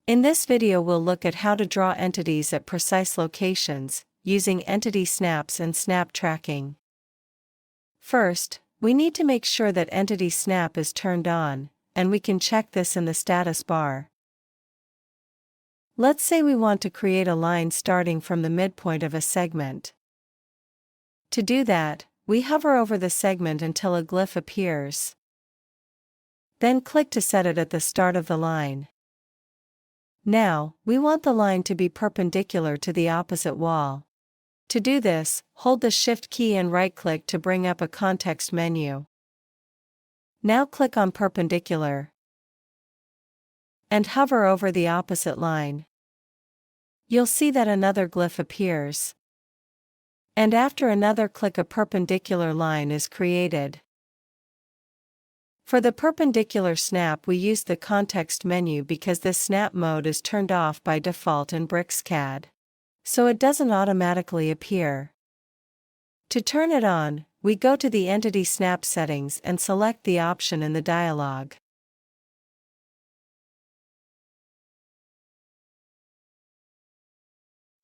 In this video we'll look at how to draw entities at precise locations, using entity snaps and snap tracking. First, we need to make sure that entity snap is turned on, and we can check this in the status bar. Let's say we want to create a line starting from the midpoint of a segment. To do that, we hover over the segment until a glyph appears. Then click to set it at the start of the line. Now, we want the line to be perpendicular to the opposite wall. To do this, hold the Shift key and right-click to bring up a context menu. Now click on Perpendicular and hover over the opposite line. You'll see that another glyph appears. And after another click, a perpendicular line is created. For the perpendicular snap, we use the context menu because this snap mode is turned off by default in BricsCAD, so it doesn't automatically appear. To turn it on, we go to the Entity Snap settings and select the option in the dialog.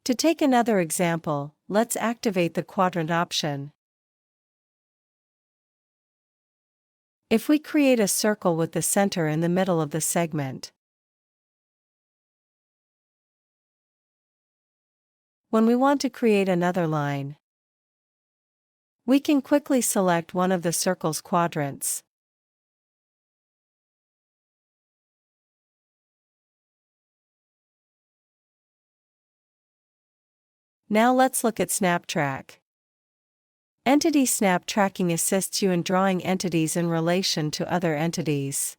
To take another example, let's activate the quadrant option. If we create a circle with the center in the middle of the segment. When we want to create another line, we can quickly select one of the circle's quadrants. Now let's look at Snap Track. Entity Snap Tracking assists you in drawing entities in relation to other entities.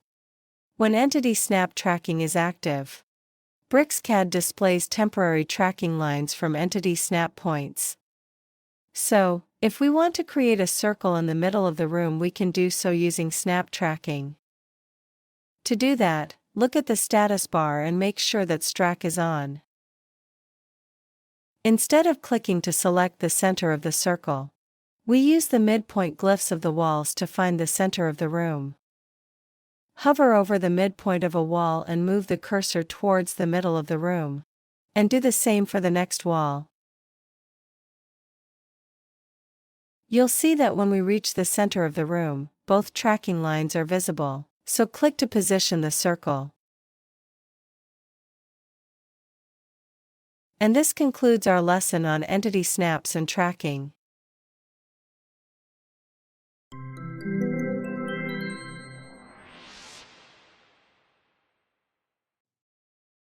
When Entity Snap Tracking is active, BricsCAD displays temporary tracking lines from entity snap points. So, if we want to create a circle in the middle of the room, we can do so using snap tracking. To do that, look at the status bar and make sure that Strack is on. Instead of clicking to select the center of the circle, we use the midpoint glyphs of the walls to find the center of the room. Hover over the midpoint of a wall and move the cursor towards the middle of the room. And do the same for the next wall. You'll see that when we reach the center of the room, both tracking lines are visible, so click to position the circle. And this concludes our lesson on entity snaps and tracking.